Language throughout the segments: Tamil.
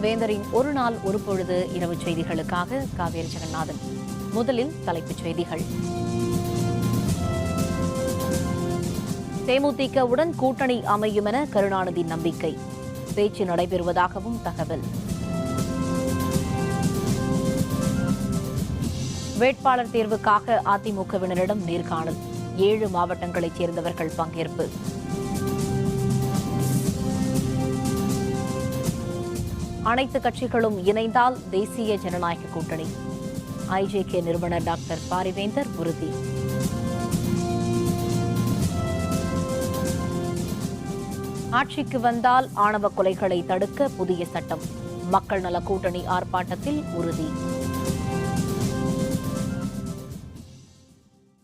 வேந்தரின் ஒரு நாள் ஒரு பொழுது இரவு செய்திகளுக்காக காவேரி ஜெகநாதன். முதலில் தலைப்புச் செய்திகள். தேமுதிகவுடன் கூட்டணி அமையும் என கருணாநிதி நம்பிக்கை. பேச்சு நடைபெறுவதாகவும் தகவல். வேட்பாளர் தேர்வுக்காக அதிமுகவினரிடம் நேர்காணல். 7 மாவட்டங்களைச் சேர்ந்தவர்கள் பங்கேற்பு. அனைத்து கட்சிகளும் இணைந்தால் தேசிய ஜனநாயக கூட்டணி. ஐஜேகே நிறுவனர் டாக்டர் பாரிவேந்தர் உறுதி. ஆட்சிக்கு வந்தால் ஆணவ கொலைகளை தடுக்க புதிய சட்டம். மக்கள் நல கூட்டணி ஆர்ப்பாட்டத்தில் உறுதி.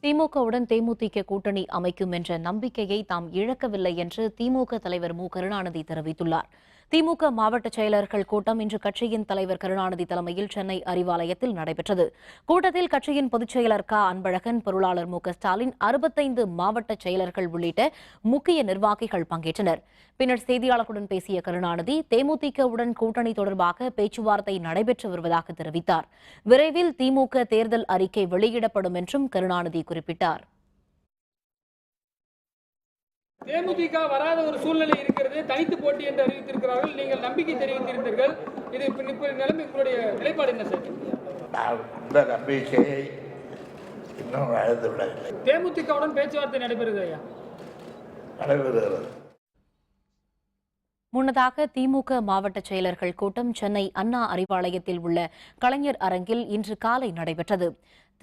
திமுகவுடன் தேமுதிக கூட்டணி அமைக்கும் என்ற நம்பிக்கையை தாம் இழக்கவில்லை என்று திமுக தலைவர் மு. கருணாநிதி தெரிவித்துள்ளார். திமுக மாவட்ட செயலர்கள் கூட்டம் இன்று கட்சியின் தலைவர் கருணாநிதி தலைமையில் சென்னை அறிவாலயத்தில் நடைபெற்றது. கூட்டத்தில் கட்சியின் பொதுச் செயலர் க. அன்பழகன், பொருளாளர் மு. ஸ்டாலின், 65 மாவட்ட செயலர்கள் உள்ளிட்ட முக்கிய நிர்வாகிகள் பங்கேற்றனர். பின்னர் செய்தியாளர்களுடன் பேசிய கருணாநிதி, தேமுதிகவுடன் கூட்டணி தொடர்பாக பேச்சுவார்த்தை நடைபெற்று வருவதாக தெரிவித்தார். விரைவில் திமுக தேர்தல் அறிக்கை வெளியிடப்படும் என்றும் கருணாநிதி குறிப்பிட்டார். தேமுதிக வராத ஒரு சூழ்நிலை இருக்கிறது. தனித்து போட்டி என்று அறிவித்திருக்கிறார்கள். நீங்கள் நம்பிக்கை தெரிவித்திருந்தீர்கள். இது நிலைமை உங்களுடைய நிலைப்பாடு என்ன சார்? அந்த நம்பிக்கையை இன்னும் அழுந்துவிடவில்லை. தேமுதிகவுடன் பேச்சுவார்த்தை நடைபெறுது ஐயா? நடைபெறுகிறது. முன்னதாக திமுக மாவட்ட செயலர்கள் கூட்டம் சென்னை அண்ணா அறிவாலயத்தில் உள்ள கலைஞர் அரங்கில் இன்று காலை நடைபெற்றது.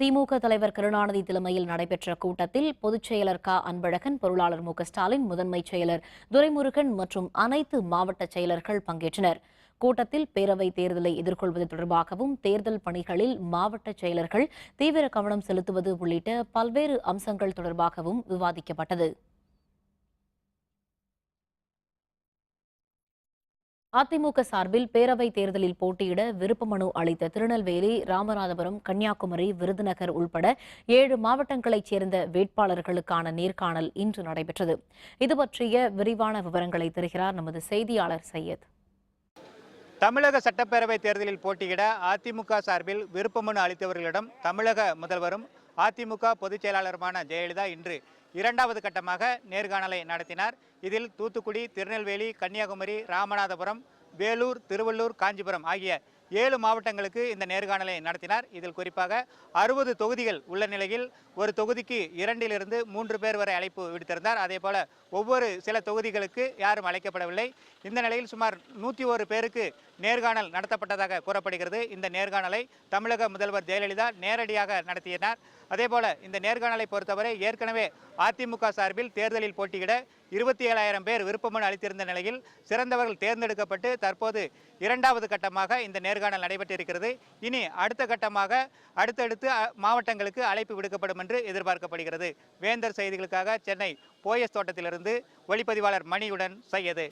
திமுக தலைவர் கருணாநிதி தலைமையில் நடைபெற்ற கூட்டத்தில் பொதுச் செயலர் க. அன்பழகன், பொருளாளர் மு. ஸ்டாலின், முதன்மைச் செயலர் துரைமுருகன் மற்றும் அனைத்து மாவட்ட செயலர்கள் பங்கேற்றனர். கூட்டத்தில் பேரவைத் தேர்தலை எதிர்கொள்வது தொடர்பாகவும், தேர்தல் பணிகளில் மாவட்ட செயலர்கள் தீவிர கவனம் செலுத்துவது உள்ளிட்ட பல்வேறு அம்சங்கள் தொடர்பாகவும் விவாதிக்கப்பட்டது. அதிமுக சார்பில் பேரவைத் தேர்தலில் போட்டியிட விருப்ப மனு அளித்த திருநெல்வேலி, ராமநாதபுரம், கன்னியாகுமரி, விருதுநகர் உள்பட 7 மாவட்டங்களைச் சேர்ந்த வேட்பாளர்களுக்கான நேர்காணல் இன்று நடைபெற்றது. இதுபற்றிய விரிவான விவரங்களை தருகிறார் நமது செய்தியாளர் சையத். தமிழக சட்டப்பேரவைத் தேர்தலில் போட்டியிட அதிமுக சார்பில் விருப்ப மனு அளித்தவர்களிடம் தமிழக முதல்வரும் அதிமுக பொதுச் செயலாளருமான ஜெயலலிதா இன்று 2வது கட்டமாக நேர்காணலை நடத்தினார். இதில் தூத்துக்குடி, திருநெல்வேலி, கன்னியாகுமரி, ராமநாதபுரம், வேலூர், திருவள்ளூர், காஞ்சிபுரம் ஆகிய 7 மாவட்டங்களுக்கு இந்த நேர்காணலை நடத்தினார். இதில் குறிப்பாக 60 தொகுதிகள் உள்ள நிலையில் ஒரு தொகுதிக்கு 2 to 3 பேர் வரை அழைப்பு விடுத்திருந்தார். அதேபோல ஒவ்வொரு சில தொகுதிகளுக்கு யாரும் அழைக்கப்படவில்லை. இந்த நிலையில் சுமார் 101 பேருக்கு நேர்காணல் நடத்தப்பட்டதாக கூறப்படுகிறது. இந்த நேர்காணலை தமிழக முதல்வர் ஜெயலலிதா நேரடியாக நடத்தினார். அதேபோல இந்த நேர்காணலை பொறுத்தவரை ஏற்கனவே அதிமுக சார்பில் தேர்தலில் போட்டியிட 27,000 பேர் விருப்பமனு அளித்திருந்த நிலையில் சிறந்தவர்கள் தேர்ந்தெடுக்கப்பட்டு தற்போது 2வது கட்டமாக இந்த நேர்காணல் நடைபெற்றிருக்கிறது. இனி அடுத்த கட்டமாக அடுத்தடுத்து மாவட்டங்களுக்கு அழைப்பு விடுக்கப்படும் என்று எதிர்பார்க்கப்படுகிறது. வேந்தர் செய்திகளுக்காக சென்னை போயஸ் தோட்டத்திலிருந்து ஒளிப்பதிவாளர் மணியுடன் சையது.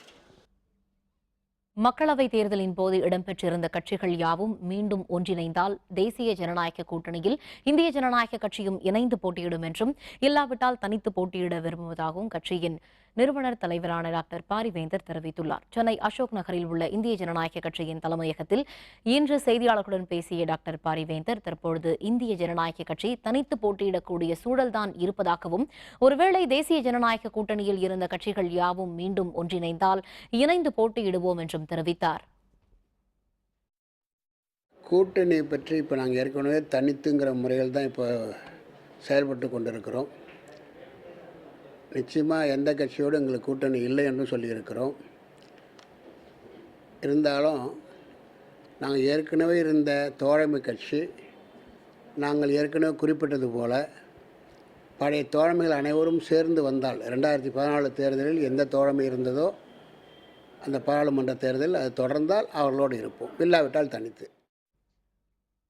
மக்களவைத் தேர்தலின் போது இடம்பெற்றிருந்த கட்சிகள் யாவும் மீண்டும் ஒன்றிணைந்தால் தேசிய ஜனநாயக கூட்டணியில் இந்திய ஜனநாயக கட்சியும் இணைந்து போட்டியிடும் என்றும், இல்லாவிட்டால் தனித்து போட்டியிட விரும்புவதாகவும் கட்சியின் நிறுவனர் தலைவரான டாக்டர் பாரிவேந்தர் தெரிவித்துள்ளார். சென்னை அசோக் நகரில் உள்ள இந்திய ஜனநாயக கட்சியின் தலைமையகத்தில் இன்று செய்தியாளர்களுடன் பேசிய டாக்டர் பாரிவேந்தர், தற்பொழுது இந்திய ஜனநாயக கட்சி தனித்து போட்டியிடக்கூடிய சூழல்தான் இருப்பதாகவும், ஒருவேளை தேசிய ஜனநாயக கூட்டணியில் இருந்த கட்சிகள் யாவும் மீண்டும் ஒன்றிணைந்தால் இணைந்து போட்டியிடுவோம் என்றும் தெரிவித்தார். கூட்டணி பற்றி இப்போ நாங்கள் ஏற்கனவே தனித்துங்கிற முறையில் தான் இப்போ செயல்பட்டு கொண்டிருக்கிறோம். நிச்சயமாக எந்த கட்சியோடு எங்களுக்கு கூட்டணி இல்லை என்றும் சொல்லியிருக்கிறோம். இருந்தாலும் நாங்கள் ஏற்கனவே இருந்த தோழமை கட்சி, நாங்கள் ஏற்கனவே குறிப்பிட்டது போல பழைய தோழமைகள் அனைவரும் சேர்ந்து வந்தால் 2014 தேர்தலில் எந்த தோழமை இருந்ததோ அந்த பாராளுமன்ற தேர்தல் அது தொடர்ந்தால் அவர்களோடு இருப்போம், இல்லாவிட்டால் தனித்து.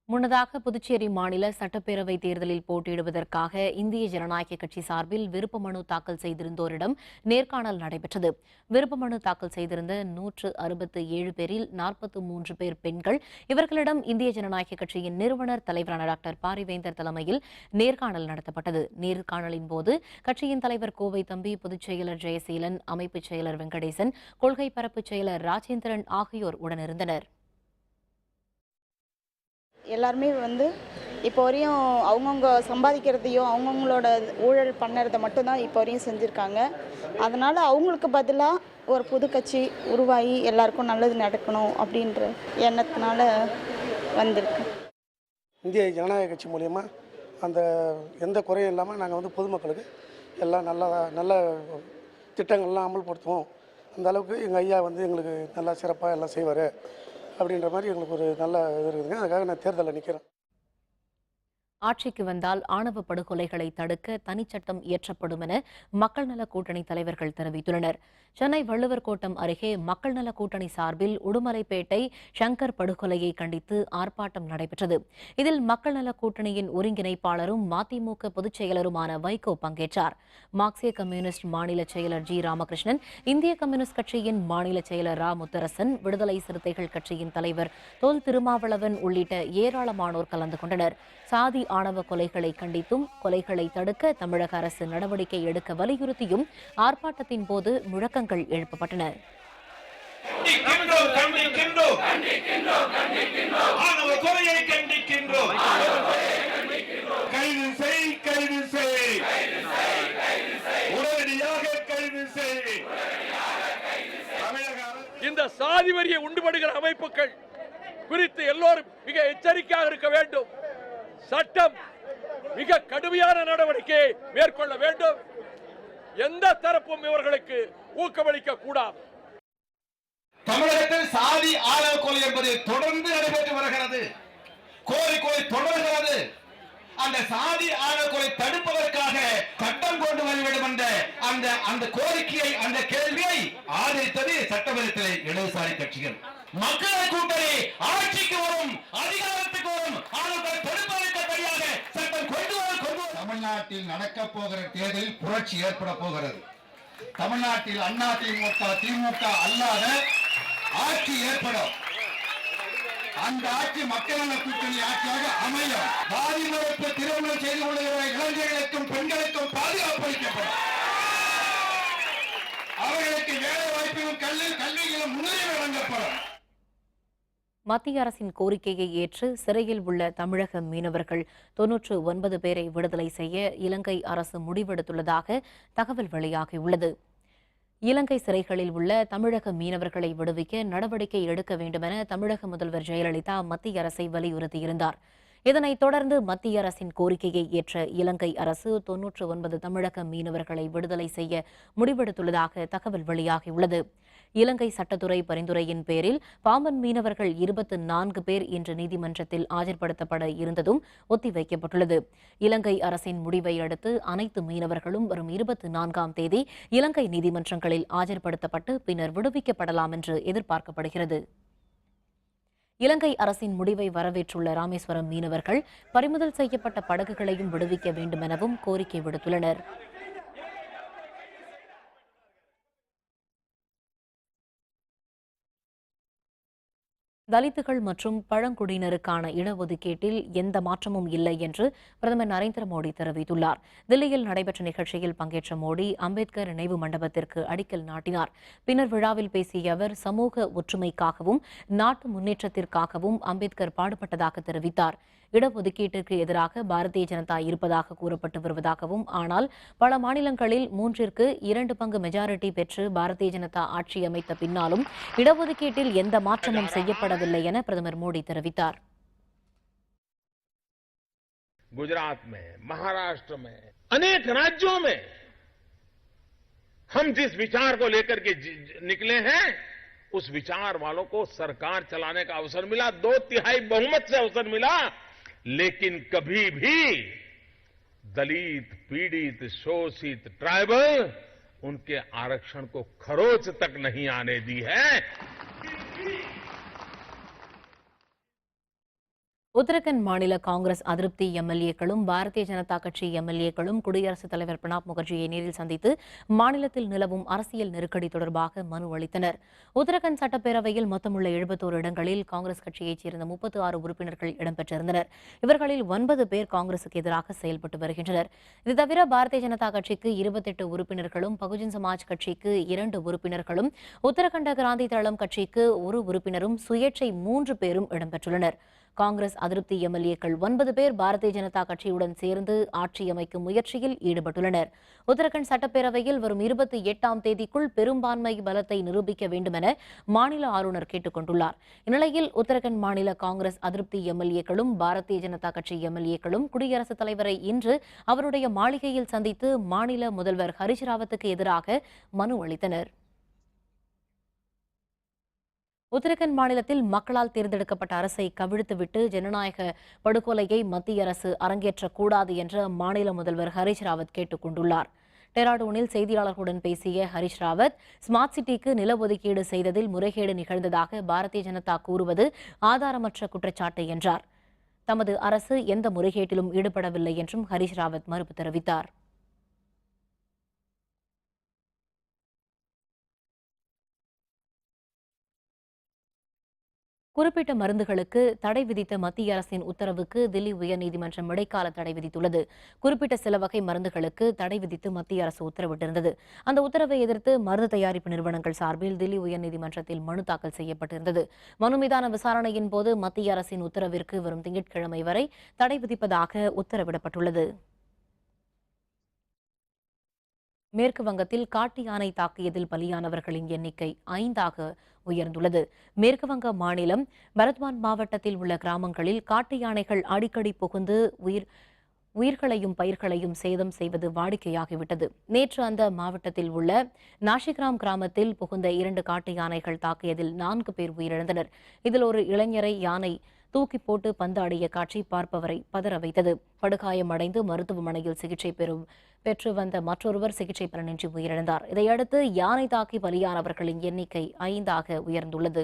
முன்னதாக புதுச்சேரி மாநில சட்டப்பேரவை தேர்தலில் போட்டியிடுவதற்காக இந்திய ஜனநாயக கட்சி சார்பில் விருப்ப மனு தாக்கல் செய்திருந்தோரிடம் நேர்காணல் நடைபெற்றது. விருப்ப மனு தாக்கல் செய்திருந்த 167 பேரில் 43 பேர் பெண்கள். இவர்களிடம் இந்திய ஜனநாயக கட்சியின் நிறுவனர் தலைவரான டாக்டர் பாரிவேந்தர் தலைமையில் நேர்காணல் நடத்தப்பட்டது. நேர்காணலின் போது கட்சியின் தலைவர் கோவை தம்பி, பொதுச் செயலர் ஜெயசீலன், அமைப்புச் செயலர் வெங்கடேசன், கொள்கை பரப்பு செயலர் ராஜேந்திரன் ஆகியோர் உடனிருந்தனர். எல்லாருமே வந்து இப்போ வரையும் அவங்கவுங்க சம்பாதிக்கிறதையும் அவங்கவுங்களோட ஊழல் பண்ணுறதை மட்டும்தான் இப்போ வரையும் செஞ்சுருக்காங்க. அதனால் அவங்களுக்கு பதிலாக ஒரு புது கட்சி உருவாகி எல்லாருக்கும் நல்லது நடக்கணும் அப்படின்ற எண்ணத்தினால வந்திருக்கு. இந்திய ஜனநாயக கட்சி மூலயமா அந்த எந்த குறையும் இல்லாமல் நாங்கள் வந்து பொதுமக்களுக்கு எல்லாம் நல்ல திட்டங்கள்லாம் அமல்படுத்துவோம். அந்த அளவுக்கு எங்கள் ஐயா வந்து எங்களுக்கு நல்லா சிறப்பாக எல்லாம் செய்வார் அப்படின்ற மாதிரி எங்களுக்கு ஒரு நல்ல இது இருக்குதுங்க. அதுக்காக நான் தேர்தலில் நிற்கிறேன். ஆட்சிக்கு வந்தால் ஆணவ படுகொலைகளை தடுக்க தனிச்சட்டம் இயற்றப்படும் என மக்கள் நல கூட்டணி தலைவர்கள் தெரிவித்துள்ளனர். சென்னை வள்ளுவர் கோட்டம் அருகே மக்கள் நல கூட்டணி சார்பில் உடுமலைப்பேட்டை சங்கர் படுகொலையை கண்டித்து ஆர்ப்பாட்டம் நடைபெற்றது. இதில் மக்கள் நல கூட்டணியின் ஒருங்கிணைப்பாளரும் மதிமுக பொதுச் செயலருமான வைகோ பங்கேற்றார். மார்க்சிய கம்யூனிஸ்ட் மாநில செயலர் ஜி ராமகிருஷ்ணன், இந்திய கம்யூனிஸ்ட் கட்சியின் மாநில செயலர் ரா முத்தரசன், விடுதலை சிறுத்தைகள் கட்சியின் தலைவர் தொல் திருமாவளவன் உள்ளிட்ட ஏராளமானோர் கலந்து கொண்டனர். சாதி ஆணவ கொலைகளை கண்டித்தும் கொலைகளை தடுக்க தமிழக அரசு நடவடிக்கை எடுக்க வலியுறுத்தியும் ஆர்ப்பாட்டத்தின் போது முழக்கங்கள் எழுப்பப்பட்டன. இந்த சாதி வரியை உண்டுபடுகிற அமைப்புகள் குறித்து எல்லோரும் மிக எச்சரிக்கையாக இருக்க வேண்டும். சட்டம் மிக கடுமையான நடவடிக்கையை மேற்கொள்ள வேண்டும். எந்த தரப்பும் இவர்களுக்கு ஊக்கமளிக்க கூடாது. தமிழகத்தில் சாதி ஆணவ கொலை என்பது தொடர்ந்து நடைபெற்று வருகிறது. கோரிக்கை தொடர்கிறது. அந்த சாதி ஆணவ கொலை தடுப்பதற்காக சட்டம் கொண்டு வர வேண்டும் என்ற அந்த கோரிக்கையை, அந்த கேள்வியை ஆதரித்தது சட்டமன்றத்திலே இடதுசாரி கட்சிகள். மக்கள் கூட்டணி ஆட்சிக்கு வரும், அதிகாரத்துக்கு வரும், ஆனால் தடுப்பதற்கு சரியாக சட்டம் கொண்டு வர. தமிழ்நாட்டில் நடக்க போகிற தேர்தலில் புரட்சி ஏற்பட போகிறது. தமிழ்நாட்டில் அதிமுக திமுக அல்லாத ஆட்சி ஏற்படும். அந்த ஆட்சி மக்கள் நல கூட்டணி ஆட்சியாக அமையும். சாதி மறுப்பு திருமணம் செய்து கொள்கிற இளைஞர்களுக்கும் பெண்களுக்கும் பாதுகாப்பு அளிக்கப்படும். அவர்களுக்கு வேலை வாய்ப்பிலும் கல்வியிலும் முன்னுரிமை வழங்கப்படும். மத்திய அரசின் கோரிக்கையை ஏற்று சிறையில் உள்ள தமிழக மீனவர்கள் 99 பேரை விடுதலை செய்ய இலங்கை அரசு முடிவெடுத்துள்ளதாக தகவல் வெளியாகியுள்ளது. இலங்கை சிறைகளில் உள்ள தமிழக மீனவர்களை விடுவிக்க நடவடிக்கை எடுக்க வேண்டுமென தமிழக முதல்வர் ஜெயலலிதா மத்திய அரசை வலியுறுத்தியிருந்தார். இதனைத் தொடர்ந்து மத்திய அரசின் கோரிக்கையை ஏற்ற இலங்கை அரசு 99 தமிழக மீனவர்களை விடுதலை செய்ய முடிவெடுத்துள்ளதாக தகவல் வெளியாகியுள்ளது. இலங்கை சட்டத்துறை பரிந்துரையின் பேரில் பாம்பன் மீனவர்கள் 24 பேர் இன்று நீதிமன்றத்தில் ஆஜர்படுத்தப்பட இருந்ததும் ஒத்திவைக்கப்பட்டுள்ளது. இலங்கை அரசின் முடிவை அடுத்து அனைத்து மீனவர்களும் வரும் 24ஆம் தேதி இலங்கை நீதிமன்றங்களில் ஆஜர்படுத்தப்பட்டு பின்னர் விடுவிக்கப்படலாம் என்று எதிர்பார்க்கப்படுகிறது. இலங்கை அரசின் முடிவை வரவேற்றுள்ள ராமேஸ்வரம் மீனவர்கள் பறிமுதல் செய்யப்பட்ட படகுகளையும் விடுவிக்க வேண்டும் எனவும் கோரிக்கை விடுத்துள்ளனர். தலித்துகள் மற்றும் பழங்குடியினருக்கான இடஒதுக்கீட்டில் எந்த மாற்றமும் இல்லை என்று பிரதமர் நரேந்திர மோடி தெரிவித்துள்ளார். தில்லியில் நடைபெற்ற நிகழ்ச்சியில் பங்கேற்ற மோடி அம்பேத்கர் நினைவு மண்டபத்திற்கு அடிக்கல் நாட்டினார். பின்னர் விழாவில் பேசிய அவர் சமூக ஒற்றுமைக்காகவும் நாட்டு முன்னேற்றத்திற்காகவும் அம்பேத்கர் பாடுபட்டதாக தெரிவித்தார். இடஒதுக்கீட்டிற்கு எதிராக பாரதிய ஜனதா இருப்பதாக கூறப்பட்டு வருவதாகவும், ஆனால் பல மாநிலங்களில் 3ற்கு 2 பங்கு மெஜாரிட்டி பெற்று பாரதிய ஜனதா ஆட்சி அமைத்த பின்னாலும் இடஒதுக்கீட்டில் எந்த மாற்றமும் செய்யப்படவில்லை என பிரதமர் மோடி தெரிவித்தார். गुजरात में, महाराष्ट्र में, अनेक राज्यों में हम जिस विचार को लेकर के निकले हैं, उस विचार वालों को सरकार चलाने का अवसर मिला, 2/3 बहुमत से अवसर मिला, लेकिन कभी भी दलित, पीड़ित, शोषित, ट्राइबल उनके आरक्षण को खरोच तक नहीं आने दी है. உத்தரகண்ட் மாநில காங்கிரஸ் அதிருப்தி எம்எல்ஏக்களும் பாரதிய ஜனதா கட்சி எம்எல்ஏக்களும் குடியரசுத் தலைவர் பிரணாப் முகர்ஜியை நேரில் சந்தித்து மாநிலத்தில் நிலவும் அரசியல் நெருக்கடி தொடர்பாக மனு அளித்தனர். உத்தரகண்ட் சட்டப்பேரவையில் மொத்தமுள்ள 71 இடங்களில் காங்கிரஸ் கட்சியைச் சேர்ந்த 36 உறுப்பினர்கள் இடம்பெற்றிருந்தனர். இவர்களில் 9 பேர் காங்கிரசுக்கு எதிராக செயல்பட்டு வருகின்றனர். இது தவிர பாரதிய ஜனதா கட்சிக்கு 28 உறுப்பினர்களும், பகுஜன் சமாஜ் கட்சிக்கு 2 உறுப்பினர்களும், உத்தரகண்ட கிராந்தி தளம் கட்சிக்கு 1 உறுப்பினரும், சுயேட்சை 3 பேரும் இடம்பெற்றுள்ளனர். காங்கிரஸ் அதிருப்தி எம்எல்ஏக்கள் 9 பேர் பாரதிய ஜனதா கட்சியுடன் சேர்ந்து ஆட்சி அமைக்கும் முயற்சியில் ஈடுபட்டுள்ளனர். உத்தரகண்ட் சட்டப்பேரவையில் வரும் 28ஆம் தேதிக்குள் பெரும்பான்மை பலத்தை நிரூபிக்க வேண்டுமென மாநில ஆளுநர் கேட்டுக் கொண்டுள்ளார். இந்நிலையில் உத்தரகண்ட் மாநில காங்கிரஸ் அதிருப்தி எம்எல்ஏக்களும் பாரதிய ஜனதா கட்சி எம்எல்ஏக்களும் குடியரசுத் தலைவரை இன்று அவருடைய மாளிகையில் சந்தித்து மாநில முதல்வர் ஹரிஷ் ராவத்துக்கு எதிராக மனு அளித்தனர். உத்தரகண்ட் மாநிலத்தில் மக்களால் தேர்ந்தெடுக்கப்பட்ட அரசை கவிழ்த்துவிட்டு ஜனநாயக படுகொலையை மத்திய அரசு அரங்கேற்றக்கூடாது என்ற மாநில முதல்வர் ஹரிஷ் ராவத் கேட்டுக் கொண்டுள்ளார். டெராடூனில் செய்தியாளர்களுடன் பேசிய ஹரிஷ் ராவத், ஸ்மார்ட் சிட்டிக்கு நில ஒதுக்கீடு செய்ததில் முறைகேடு நிகழ்ந்ததாக பாரதிய ஜனதா கூறுவது ஆதாரமற்ற குற்றச்சாட்டு என்றார். தமது அரசு எந்த முறைகேட்டிலும் ஈடுபடவில்லை என்றும் ஹரிஷ் ராவத் மறுப்பு தெரிவித்தார். குறிப்பிட்ட மருந்துகளுக்கு தடை விதித்த மத்திய அரசின் உத்தரவுக்கு தில்லி உயர்நீதிமன்றம் இடைக்கால தடை விதித்துள்ளது. குறிப்பிட்ட சில வகை மருந்துகளுக்கு தடை விதித்து மத்திய அரசு உத்தரவிட்டிருந்தது. அந்த உத்தரவை எதிர்த்து மருந்து தயாரிப்பு நிறுவனங்கள் சார்பில் தில்லி உயர்நீதிமன்றத்தில் மனு தாக்கல் செய்யப்பட்டிருந்தது. மனு மீதான விசாரணையின் போது மத்திய அரசின் உத்தரவிற்கு வரும் திங்கட்கிழமை வரை தடை விதிப்பதாக உத்தரவிடப்பட்டுள்ளது. மேற்கு வங்கத்தில் காட்டு யானை தாக்கியதில் பலியானவர்களின் எண்ணிக்கை 5ஆக உயர்ந்துள்ளது. மேற்கு வங்க மாநிலம் பரத்வான் மாவட்டத்தில் உள்ள கிராமங்களில் காட்டு யானைகள் அடிக்கடி புகுந்து உயிர்களையும் பயிர்களையும் சேதம் செய்வது வாடிக்கையாகிவிட்டது. நேற்று அந்த மாவட்டத்தில் உள்ள நாஷிகிராம் கிராமத்தில் புகுந்த 2 காட்டு யானைகள் தாக்கியதில் 4 பேர் உயிரிழந்தனர். இதில் ஒரு இளைஞரை யானை தூக்கி போட்டு பந்தாடிய காட்சி பார்ப்பவரை பதற வைத்தது. படுகாயமடைந்து மருத்துவமனையில் சிகிச்சை பெற்று வந்த மற்றொருவர் சிகிச்சை பலனின்றி உயிரிழந்தார். இதையடுத்து யானை தாக்கி பலியானவர்களின் எண்ணிக்கை 5ஆக உயர்ந்துள்ளது.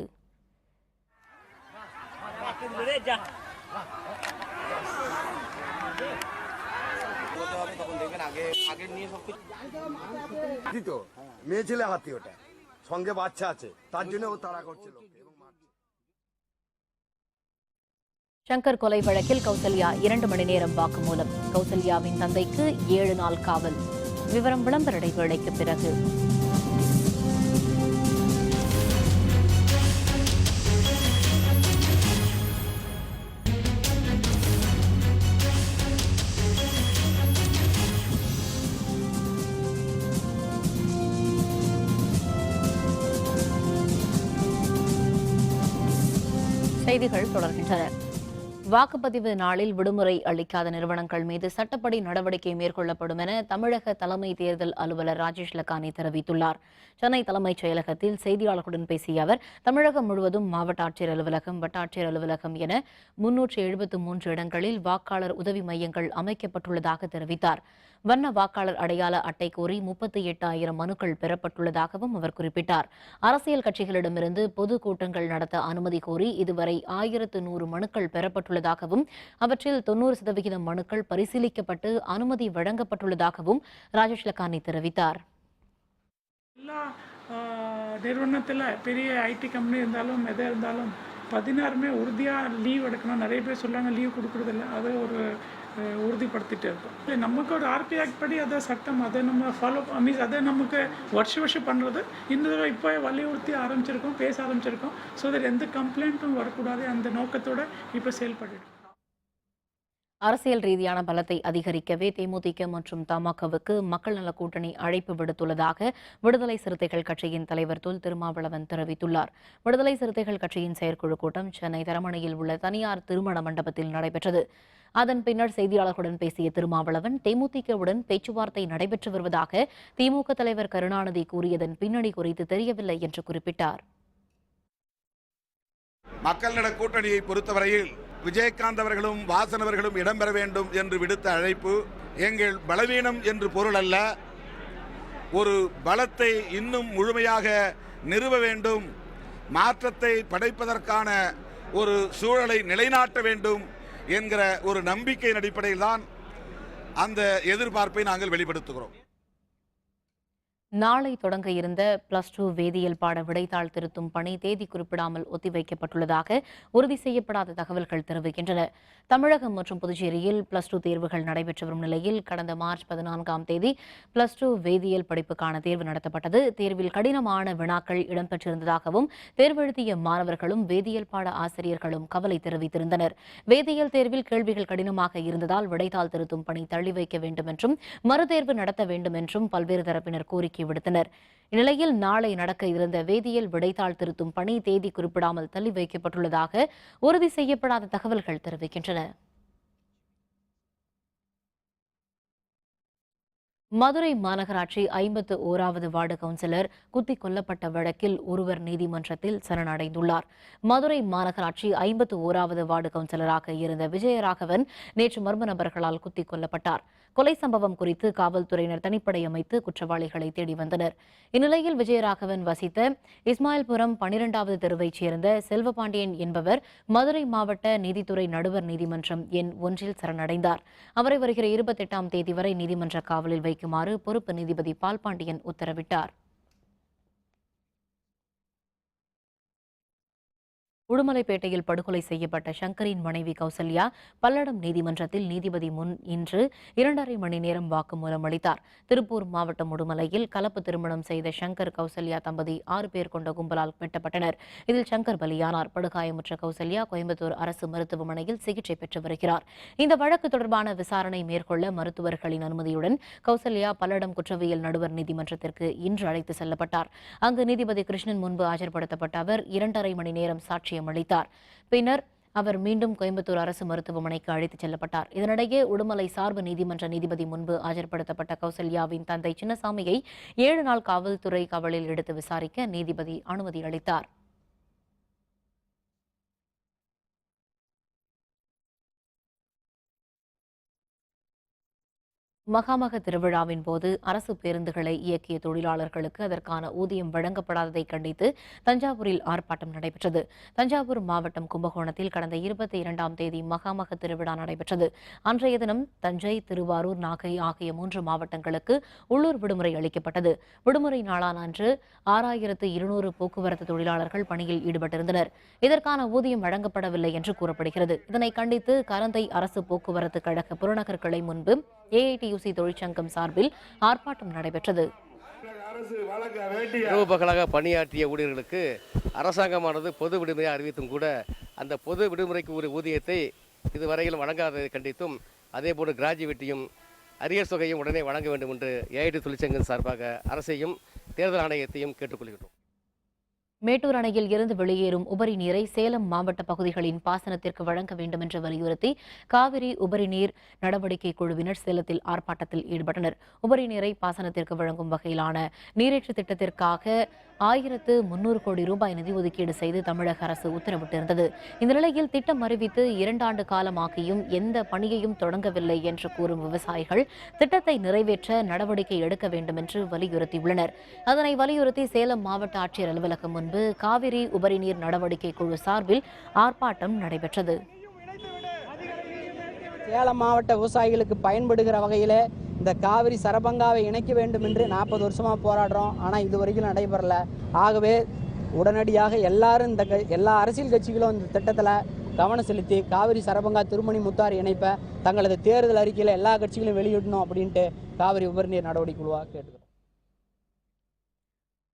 মেয়ে ছেলে হাতি, ওটা সঙ্গে বাচ্চা আছে, তার জন্য ও তাড়া করছিল। சங்கர் கொலை வழக்கில் கௌசல்யா 2 மணி நேரம் வாக்குமூலம். கௌசல்யாவின் தந்தைக்கு 7 நாள் காவல். விவரம் விளம்பர இடைவேளைக்கு பிறகு. செய்திகள் தொடர்கின்றன. வாக்குப்பதிவு நாளில் விடுமுறை அளிக்காத நிறுவனங்கள் மீது சட்டப்படி நடவடிக்கை மேற்கொள்ளப்படும் என தமிழக தலைமை தேர்தல் அலுவலர் ராஜேஷ் லக்கானி தெரிவித்துள்ளார். சென்னை தலைமைச் செயலகத்தில் செய்தியாளர்களுடன் பேசிய அவர், தமிழகம் முழுவதும் மாவட்ட ஆட்சியர் அலுவலகம், வட்டாட்சியர் அலுவலகம் என 373 இடங்களில் வாக்காளர் உதவி மையங்கள் அமைக்கப்பட்டுள்ளதாக தெரிவித்தார். வண்ண வாக்காளர் அடையாள அட்டை கோரி 38,000 மனுக்கள் பெறப்பட்டுள்ளதாகவும் அவர் குறிப்பிட்டார். அரசியல் கட்சிகளிடமிருந்து பொது கூட்டங்கள் நடத்த அனுமதி கோரி இதுவரை 1100 மனுக்கள் பெறப்பட்டுள்ளதாகவும் அவற்றில் 90% மனுக்கள் பரிசீலிக்கப்பட்டு அனுமதி வழங்கப்பட்டுள்ளதாகவும் ராஜேஷ் லக்கானி தெரிவித்தார். எல்லா நிறுவனத்தில் பெரிய ஐடி கம்பெனி இருந்தாலும் எதாக இருந்தாலும் 16 உறுதியாக லீவ் எடுக்கணும். நிறைய பேர் சொல்கிறாங்க லீவ் கொடுக்குறதில்ல. அதை ஒரு உறுதிப்படுத்திட்டு இருக்கோம். நமக்கு ஒரு ஆர்பி ஆக்ட் படி அதை சட்டம் அதை நம்ம ஃபாலோ மீன்ஸ் அதை நமக்கு வருஷம் பண்ணுறது. இந்த தடவை இப்போ வலியுறுத்தி ஆரம்பிச்சிருக்கோம், பேச ஆரம்பிச்சிருக்கோம். ஸோ தட் எந்த கம்ப்ளைண்ட்டும் வரக்கூடாது அந்த நோக்கத்தோடு இப்போ செயல்பட்டு. அரசியல் ரீதியான பலத்தை அதிகரிக்கவே தேமுதிக மற்றும் தமாகவுக்கு மக்கள் நல கூட்டணி அழைப்பு விடுத்துள்ளதாக விடுதலை சிறுத்தைகள் கட்சியின் தலைவர் தொல் திருமாவளவன் தெரிவித்துள்ளார். விடுதலை சிறுத்தைகள் கட்சியின் செயற்குழு கூட்டம் சென்னை தரமணியில் உள்ள தனியார் திருமண மண்டபத்தில் நடைபெற்றது. அதன் பின்னர் செய்தியாளர்களுடன் பேசிய திருமாவளவன், தேமுதிகவுடன் பேச்சுவார்த்தை நடைபெற்று வருவதாக திமுக தலைவர் கருணாநிதி கூறியதன் பின்னணி குறித்து தெரியவில்லை என்று குறிப்பிட்டார். மக்கள் நல கூட்டணியை பொறுத்தவரையில் விஜயகாந்த் அவர்களும் வாசன் அவர்களும் இடம்பெற வேண்டும் என்று விடுத்த அழைப்பு எங்கள் பலவீனம் என்று பொருள் அல்ல. ஒரு பலத்தை இன்னும் முழுமையாக நிறுவ வேண்டும், மாற்றத்தை படைப்பதற்கான ஒரு சூழலை நிலைநாட்ட வேண்டும் என்கிற ஒரு நம்பிக்கையின் அடிப்படையில் தான் அந்த எதிர்பார்ப்பை நாங்கள் வெளிப்படுத்துகிறோம். நாளை தொடங்க இருந்த +2 வேதியியல் பாட விடைத்தாள் திருத்தும் பணி தேதி குறிப்பிடாமல் ஒத்திவைக்கப்பட்டுள்ளதாக உறுதி செய்யப்படாத தகவல்கள் தெரிவிக்கின்றன. தமிழகம் மற்றும் புதுச்சேரியில் +2 தேர்வுகள் நடைபெற்று வரும் நிலையில் கடந்த மார்ச் 14ஆம் தேதி +2 வேதியியல் படிப்புக்கான தேர்வு நடத்தப்பட்டது. தேர்வில் கடினமான வினாக்கள் இடம்பெற்றிருந்ததாகவும் தேர்வெழுதிய மாணவர்களும் வேதியியல் பாட ஆசிரியர்களும் கவலை தெரிவித்திருந்தனர். வேதியியல் தேர்வில் கேள்விகள் கடினமாக இருந்ததால் விடைத்தாள் திருத்தும் பணி தள்ளி வைக்க வேண்டும் என்றும் மறுதேர்வு நடத்த வேண்டும் என்றும் பல்வேறு தரப்பினர் கோரிக்கை விடுத்தனர். இந்நிலையில் நாளை நடக்க இருந்த வேதியியல் விடைத்தாள் திருத்தும் பணி தேதி குறிப்பிடாமல் தள்ளி வைக்கப்பட்டுள்ளதாக உறுதி செய்யப்படாத தகவல்கள் தெரிவிக்கின்றன. மதுரை மாநகராட்சி 51வது வார்டு கவுன்சிலர் குத்திக் கொல்லப்பட்ட வழக்கில் ஒருவர் நீதிமன்றத்தில் சரணடைந்துள்ளார். மதுரை மாநகராட்சி 51வது வார்டு கவுன்சிலராக இருந்த விஜயராகவன் நேற்று மர்ம நபர்களால் குத்திக் கொல்லப்பட்டார். கொலை சம்பவம் குறித்து காவல்துறையினர் தனிப்படை அமைத்து குற்றவாளிகளை தேடி வந்தனர். இந்நிலையில் விஜயராகவன் வசித்த இஸ்மாயில்புரம் 12வது தெருவைச் சேர்ந்த செல்வபாண்டியன் என்பவர் மதுரை மாவட்ட நீதித்துறை நடுவர் நீதிமன்றம் எண் 1 சரணடைந்தார். அவரை வருகிற 28ஆம் தேதி வரை நீதிமன்ற காவலில் வைக்குமாறு பொறுப்பு நீதிபதி பால்பாண்டியன் உத்தரவிட்டார். உடுமலைப்பேட்டையில் படுகொலை செய்யப்பட்ட சங்கரின் மனைவி கௌசல்யா பல்லடம் நீதிமன்றத்தில் நீதிபதி முன் இன்று 2.5 மணி நேரம் வாக்குமூலம் அளித்தார். திருப்பூர் மாவட்டம் உடுமலையில் கலப்பு திருமணம் செய்த சங்கர் கௌசல்யா தம்பதி 6 பேர் கொண்ட கும்பலால் வெட்டப்பட்டனர். இதில் சங்கர் பலியானார். படுகாயமுற்ற கௌசல்யா கோயம்புத்தூர் அரசு மருத்துவமனையில் சிகிச்சை பெற்று வருகிறார். இந்த வழக்கு தொடர்பான விசாரணை மேற்கொள்ள மருத்துவர்களின் அனுமதியுடன் கௌசல்யா பல்லடம் குற்றவியல் நடுவர் நீதிமன்றத்திற்கு இன்று அழைத்து செல்லப்பட்டார். அங்கு நீதிபதி கிருஷ்ணன் முன்பு ஆஜர்படுத்தப்பட்ட அவர் 2.5 மணி நேரம் சாட்சியம் அளித்தார். பின்னர் அவர் மீண்டும் கோயம்புத்தூர் அரசு மருத்துவமனைக்கு அழைத்துச் செல்லப்பட்டார். இதனிடையே உடுமலை சார்பு நீதிமன்ற நீதிபதி முன்பு ஆஜர்படுத்தப்பட்ட கௌசல்யாவின் தந்தை சின்னசாமியை 7 நாள் காவல்துறை காவலில் எடுத்து விசாரிக்க நீதிபதி அனுமதி அளித்தார். மகாமக திருவிழாவின் போது அரசு பேருந்துகளை இயக்கிய தொழிலாளர்களுக்கு அதற்கான ஊதியம் வழங்கப்படாததை கண்டித்து தஞ்சாவூரில் ஆர்ப்பாட்டம் நடைபெற்றது. தஞ்சாவூர் மாவட்டம் கும்பகோணத்தில் கடந்த 22ஆம் தேதி மகாமக திருவிழா நடைபெற்றது. அன்றைய தினம் தஞ்சை, திருவாரூர், நாகை ஆகிய 3 மாவட்டங்களுக்கு உள்ளூர் விடுமுறை அளிக்கப்பட்டது. விடுமுறை நாளான அன்று 6200 போக்குவரத்து தொழிலாளர்கள் பணியில் ஈடுபட்டிருந்தனர். இதற்கான ஊதியம் வழங்கப்படவில்லை என்று கூறப்படுகிறது. இதனை கண்டித்து கரந்தை அரசு போக்குவரத்து கழக புறநகர் கிளை முன்பு ஏஐடியூசி தொழிற்சங்கம் சார்பில் ஆர்ப்பாட்டம் நடைபெற்றது. இரவு பகலாக பணியாற்றிய ஊழியர்களுக்கு அரசாங்கமானது பொது விடுமுறை அறிவித்தும் கூட அந்த பொது விடுமுறைக்கு ஒரு ஊதியத்தை இதுவரையிலும் வழங்காததை கண்டித்தும் அதேபோன்று கிராஜுவேட்டியும் அரியர் தொகையும் உடனே வழங்க வேண்டும் என்று ஏஐடி தொழிற்சங்கம் சார்பாக அரசையும் தேர்தல் ஆணையத்தையும் கேட்டுக்கொள்கிறோம். மேட்டூர் அணையில் இருந்து வெளியேறும் உபரி நீரை சேலம் மாவட்ட பகுதிகளின் பாசனத்திற்கு வழங்க வேண்டும் என்று வலியுறுத்தி காவிரி உபரி நீர் நடவடிக்கை குழுவினர் சேலத்தில் ஆர்ப்பாட்டத்தில் ஈடுபட்டனர். உபரி நீரை பாசனத்திற்கு வழங்கும் வகையிலான நீரேற்று திட்டத்திற்காக 1300 கோடி ரூபாய் நிதி ஒதுக்கீடு செய்து தமிழக அரசு உத்தரவிட்டிருந்தது. இந்த நிலையில் திட்டம் அறிவித்து 2 ஆண்டு காலமாகியும் எந்த பணியையும் தொடங்கவில்லை என்று கூறும் விவசாயிகள் திட்டத்தை நிறைவேற்ற நடவடிக்கை எடுக்க வேண்டும் என்று வலியுறுத்தியுள்ளனர். அதனை வலியுறுத்தி சேலம் மாவட்ட ஆட்சியர் அலுவலகம் முன்பு காவிரி உபரி நீர் நடவடிக்கை குழு சார்பில் ஆர்ப்பாட்டம் நடைபெற்றது. சேலம் மாவட்ட விவசாயிகளுக்கு பயன்படுகிற வகையில் இந்த காவிரி சரபங்காவை இணைக்க வேண்டும் என்று 40 வருஷமாக போராடுறோம். ஆனால் இது வரைக்கும் நடைபெறலை. ஆகவே உடனடியாக எல்லா அரசியல் கட்சிகளும் இந்த திட்டத்தில் கவனம் செலுத்தி காவிரி சரபங்கா திருமணி முத்தாறு இணைப்பை தங்களது தேர்தல் அறிக்கையில் எல்லா கட்சிகளும் வெளியிடணும் அப்படின்ட்டு காவிரி உபரிநீர் நடவடிக்கை குழுவாக கேட்டுக்கிறோம்.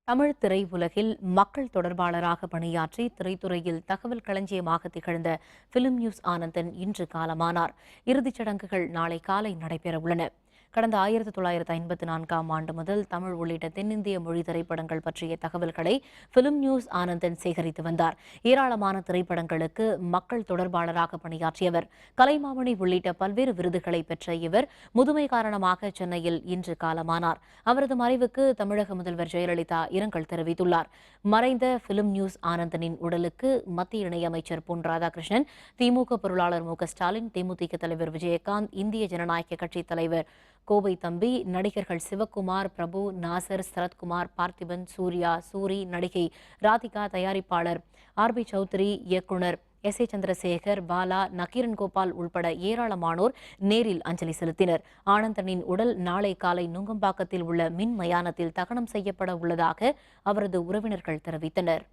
தமிழ் திரையுலகில் மக்கள் தொடர்பாளராக பணியாற்றி திரைத்துறையில் தகவல் களஞ்சியமாக திகழ்ந்த பிலிம் நியூஸ் ஆனந்தன் இன்று காலமானார். இறுதிச் சடங்குகள் நாளை காலை நடைபெறவுள்ளன. கடந்த 1954ஆம் ஆண்டு முதல் தமிழ் உள்ளிட்ட தென்னிந்திய மொழி திரைப்படங்கள் பற்றிய தகவல்களை பிலிம் நியூஸ் ஆனந்தன் சேகரித்து வந்தார். ஏராளமான திரைப்படங்களுக்கு மக்கள் தொடர்பாளராக பணியாற்றியவர். கலைமாமணி உள்ளிட்ட பல்வேறு விருதுகளை பெற்ற இவர் முதுமை காரணமாக சென்னையில் இன்று காலமானார். அவரது மறைவுக்கு தமிழக முதல்வர் ஜெயலலிதா இரங்கல் தெரிவித்துள்ளார். மறைந்த பிலிம் நியூஸ் ஆனந்தனின் உடலுக்கு மத்திய இணையமைச்சர் பொன் ராதாகிருஷ்ணன், திமுக பொருளாளர் மு க ஸ்டாலின், தேமுதிக தலைவர் விஜயகாந்த், இந்திய ஜனநாயக கட்சி தலைவர் கோவை தம்பி, நடிகர்கள் சிவக்குமார், பிரபு, நாசர், சரத்குமார், பார்த்திபன், சூர்யா, சூரி, நடிகை ராதிகா, தயாரிப்பாளர் RB சௌத்ரி, இயக்குனர் எஸ் ஏ சந்திரசேகர், பாலா, நக்கீரன் கோபால் உள்பட ஏராளமானோர் நேரில் அஞ்சலி செலுத்தினர். ஆனந்தனின் உடல் நாளை காலை நுங்கம்பாக்கத்தில் உள்ள மின் மயானத்தில் தகனம் செய்யப்பட உள்ளதாக அவரது உறவினர்கள் தெரிவித்தனர்.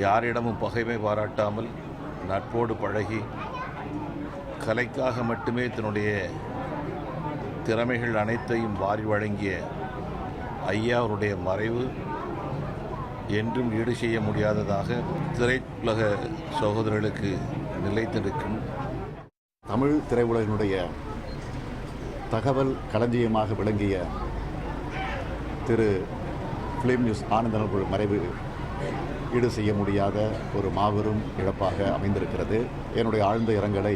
யாரிடமும் பகைமை பாராட்டாமல் நட்போடு பழகி கலைக்காக மட்டுமே தன்னுடைய திறமைகள் அனைத்தையும் வாரி வழங்கிய ஐயா அவருடைய மறைவு என்றும் ஈடு செய்ய முடியாததாக திரையுலக சகோதரர்களுக்கு நிலைத்திருக்கும். தமிழ் திரையுலகினுடைய தகவல் களஞ்சியமாக விளங்கிய திரு ஃபிலிம் நியூஸ் ஆனந்தன் அவர்கள் மறைவு ஈடு செய்ய முடியாத ஒரு மாபெரும் இழப்பாக அமைந்திருக்கிறது. என்னுடைய ஆழ்ந்த இரங்கலை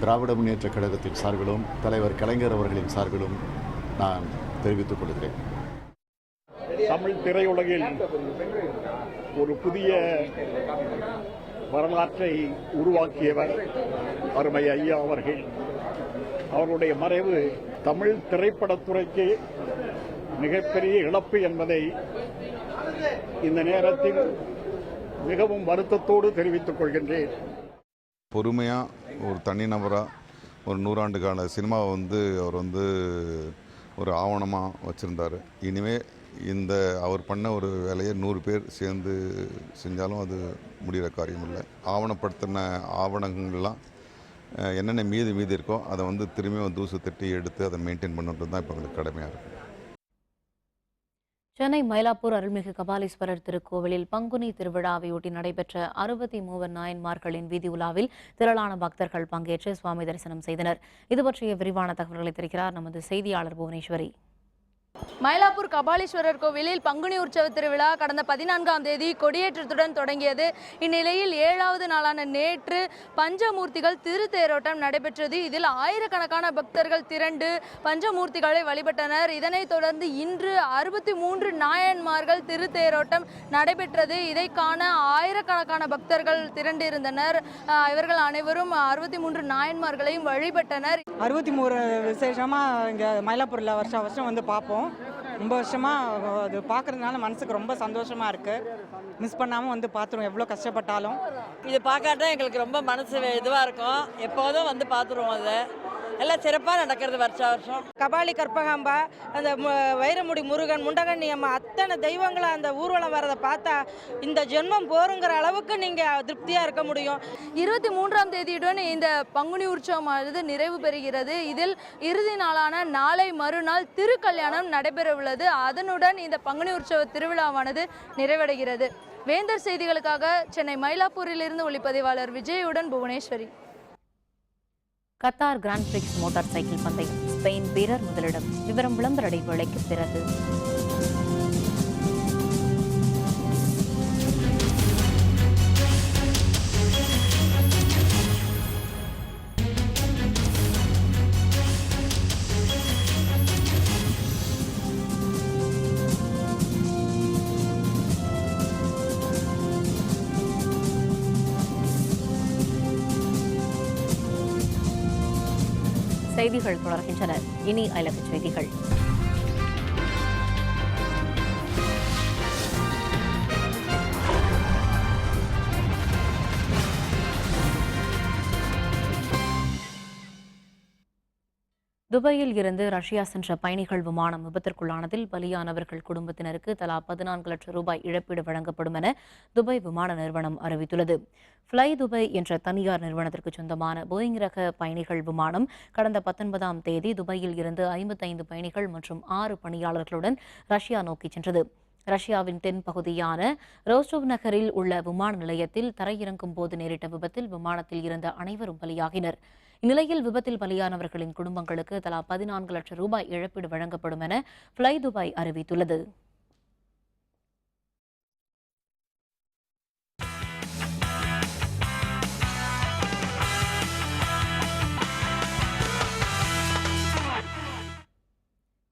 திராவிட முன்னேற்றக் கழகத்தின் சார்பிலும் தலைவர் கலைஞர் அவர்களின் சார்பிலும் நான் தெரிவித்துக் கொள்கிறேன். தமிழ் திரையுலகில் ஒரு புதிய வரலாற்றை உருவாக்கியவர் அருமை ஐயா அவர்கள். அவருடைய மறைவு தமிழ் திரைப்படத்துறைக்கு மிகப்பெரிய இழப்பு என்பதை இந்த நேரத்தில் மிகவும் வருத்தத்தோடு தெரிவித்துக் கொள்கின்றேன். பொறுமையாக ஒரு தனிநபராக ஒரு 100 ஆண்டு கால சினிமாவை அவர் ஒரு ஆவணமாக வச்சுருந்தார். இனிமேல் அவர் பண்ண ஒரு வேலையை 100 பேர் சேர்ந்து செஞ்சாலும் அது முடிகிற காரியம் இல்லை. ஆவணப்படுத்தின ஆவணங்கள்லாம் என்னென்ன மீதி இருக்கோ அதை திரும்பியும் தூசு தட்டி எடுத்து அதை மெயின்டைன் பண்ணுறது தான் இப்போ எங்களுக்கு கடமையாக இருக்குது. சென்னை மயிலாப்பூர் அருள்மிகு கபாலீஸ்வரர் திருக்கோவிலில் பங்குனி திருவிழாவையொட்டி நடைபெற்ற 63 நாயன்மார்களின் வீதி உலாவில் திரளான பக்தர்கள் பங்கேற்று சுவாமி தரிசனம் செய்தனர். இது பற்றிய விரிவான தகவல்களை தெரிவிக்கிறார் நமது செய்தியாளர் புவனேஸ்வரி. மயிலாப்பூர் கபாலீஸ்வரர் கோவிலில் பங்குனி உற்சவ திருவிழா கடந்த 14ஆம் தேதி கொடியேற்றத்துடன் தொடங்கியது. இந்நிலையில் 7வது நாளான நேற்று பஞ்சமூர்த்திகள் திருத்தேரோட்டம் நடைபெற்றது. இதில் ஆயிரக்கணக்கான பக்தர்கள் திரண்டு பஞ்சமூர்த்திகளை வழிபட்டனர். இதனைத் தொடர்ந்து இன்று 63 நாயன்மார்கள் திருத்தேரோட்டம் நடைபெற்றது. இதை காண ஆயிரக்கணக்கான பக்தர்கள் திரண்டிருந்தனர். இவர்கள் அனைவரும் 63 நாயன்மார்களையும் வழிபட்டனர். 63 விசேஷமாக இங்கே மயிலாப்பூரில் வருஷம் பார்ப்போம். ரொம்ப வருஷமாக அது பார்க்குறதுனால மனசுக்கு ரொம்ப சந்தோஷமாக இருக்குது. மிஸ் பண்ணாமல் பார்த்துருவோம். எவ்வளோ கஷ்டப்பட்டாலும் இது பார்க்காதான் எங்களுக்கு ரொம்ப மனசு இதுவாக இருக்கும். எப்போதும் பார்த்துருவோம். அதை எல்லாம் சிறப்பாக நடக்கிறது வருஷம். கபாலி, கற்பகாம்பா, அந்த வைரமுடி முருகன், முண்டகண்ணி அம்மா, அத்தனை தெய்வங்களை அந்த ஊர்வலம் வரதை பார்த்தா இந்த ஜென்மம் போருங்கிற அளவுக்கு நீங்கள் திருப்தியாக இருக்க முடியும். 23ஆம் தேதியுடன் இந்த பங்குனி உற்சவமானது நிறைவு பெறுகிறது. இதில் இறுதி நாளான நாளை மறுநாள் திருக்கல்யாணம் நடைபெற உள்ளது. அதனுடன் இந்த பங்குனி உற்சவ திருவிழாவானது நிறைவடைகிறது. வேந்தர் செய்திகளுக்காக சென்னை மயிலாப்பூரிலிருந்து ஒளிப்பதிவாளர் விஜயுடன் Bhuvaneswari. Qatar grand prix motorcycle பந்தயம் ஸ்பெயின் வீரர் முதலிடம். விவரம் விளம்பர இடைவேளைக்கு பிறகு. செய்திகள் தொடர்கின்றன. இனி அயலகச் செய்திகள். துபாயில் இருந்து ரஷ்யா சென்ற பயணிகள் விமானம் விபத்திற்குள்ளானதில் பலியானவர்கள் குடும்பத்தினருக்கு தலா 14 லட்சம் ரூபாய் இழப்பீடு வழங்கப்படும் என துபாய் விமான நிறுவனம் அறிவித்துள்ளது. ஃப்ளை துபாய் என்ற தனியார் நிறுவனத்திற்கு சொந்தமான போயிங் ரக பயணிகள் விமானம் கடந்த 19ஆம் தேதி துபாயில் இருந்து 55 பயணிகள் மற்றும் 6 பணியாளர்களுடன் ரஷ்யா நோக்கி சென்றது. ரஷ்யாவின் தென் பகுதியான ரோஸ்டோவ் நகரில் உள்ள விமான நிலையத்தில் தரையிறங்கும் போது நேரிட்ட விபத்தில் விமானத்தில் இருந்த அனைவரும் பலியாகினர். இந்நிலையில் விபத்தில் பலியானவர்களின் குடும்பங்களுக்கு தலா 14 லட்சம் ரூபாய் இழப்பீடு வழங்கப்படும் என ஃப்ளை துபாய் அறிவித்துள்ளது.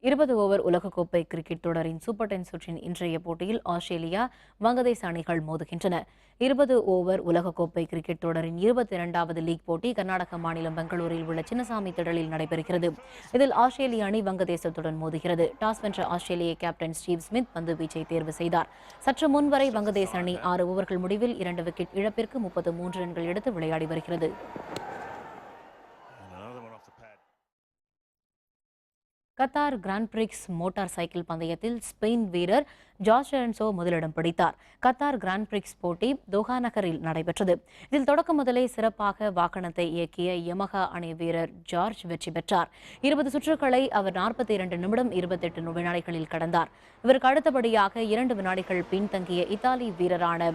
20 ஓவர் உலகக்கோப்பை கிரிக்கெட் தொடரின் சூப்பர் 10 சுற்றின் இன்றைய போட்டியில் ஆஸ்திரேலியா, வங்கதேச அணிகள் மோதுகின்றன. 20 ஓவர் உலகக்கோப்பை கிரிக்கெட் தொடரின் 22வது லீக் போட்டி கர்நாடக மாநிலம் பெங்களூரில் உள்ள சின்னசாமி திடலில் நடைபெறுகிறது. இதில் ஆஸ்திரேலிய அணி வங்கதேசத்துடன் மோதுகிறது. டாஸ் வென்ற ஆஸ்திரேலிய கேப்டன் ஸ்டீவ் ஸ்மித் பந்து வீச்சை தேர்வு செய்தார். சற்று முன்வரை வங்கதேச அணி 6 ஓவர்கள் முடிவில் 2 விக்கெட் இழப்பிற்கு 33 ரன்கள் எடுத்து விளையாடி வருகிறது. Qatar grand prix motorcycle பந்தயத்தில் ஸ்பெயின் வீரர் ஜார்ஜ் லோரென்சோ முதலிடம் பிடித்தார். கத்தார் கிராண்ட் பிரிக்ஸ் போட்டி தோஹா நகரில் நடைபெற்றது. இதில் தொடக்க முதலே சிறப்பாக வாகனத்தை இயக்கிய யமஹா அணி வீரர் ஜார்ஜ் வெற்றி பெற்றார். 20 சுற்றுகளை அவர் 42 நிமிடம் 28 வினாடிகளில் கடந்தார். இவருக்கு அடுத்தபடியாக 2 வினாடிகள் பின்தங்கிய இத்தாலி வீரரான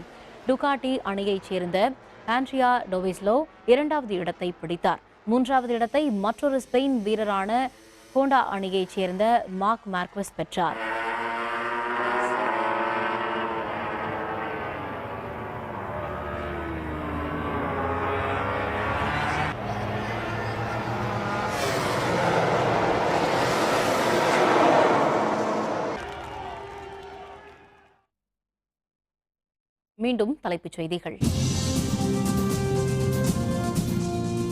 டுகாட்டி அணியைச் சேர்ந்த ஆண்ட்ரியா டோவிஸ்லோ 2வது இடத்தை பிடித்தார். 3வது இடத்தை மற்றொரு ஸ்பெயின் வீரரான ஹோண்டா அணியைச் சேர்ந்த மார்க் மார்க்வெஸ் பெற்றார். மீண்டும் தலைப்புச் செய்திகள்.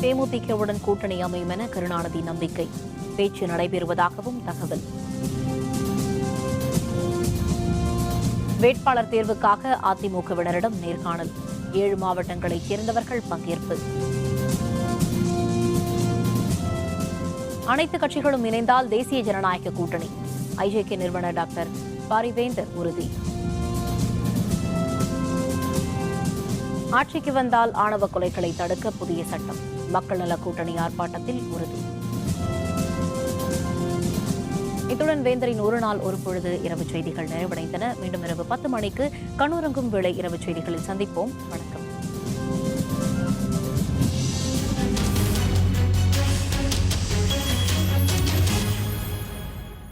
தேமுதிகவுடன் கூட்டணி அமையும் என கருணாநிதி நம்பிக்கை. பேச்சு நடைபெறுவதாகவும் தகவல். வேட்பாளர் தேர்வுக்காக அதிமுகவினரிடம் நேர்காணல். 7 மாவட்டங்களைச் சேர்ந்தவர்கள் பங்கேற்பு. அனைத்து கட்சிகளும் இணைந்தால் தேசிய ஜனநாயக கூட்டணி. ஐஜேகே நிறுவனர் டாக்டர் பாரிவேந்தர் உறுதி. ஆட்சிக்கு வந்தால் ஆணவ கொலைகளை தடுக்க புதிய சட்டம். மக்கள் நல கூட்டணி ஆர்ப்பாட்டத்தில் உறுதி. இத்துடன் வேந்தரின் ஒரு நாள் ஒரு பொழுது இரவு செய்திகள் நிறைவடைந்தன. மீண்டும் இரவு 10 மணிக்கு கண்ணுறங்கும் வேளை இரவு செய்திகளில் சந்திப்போம். வணக்கம்.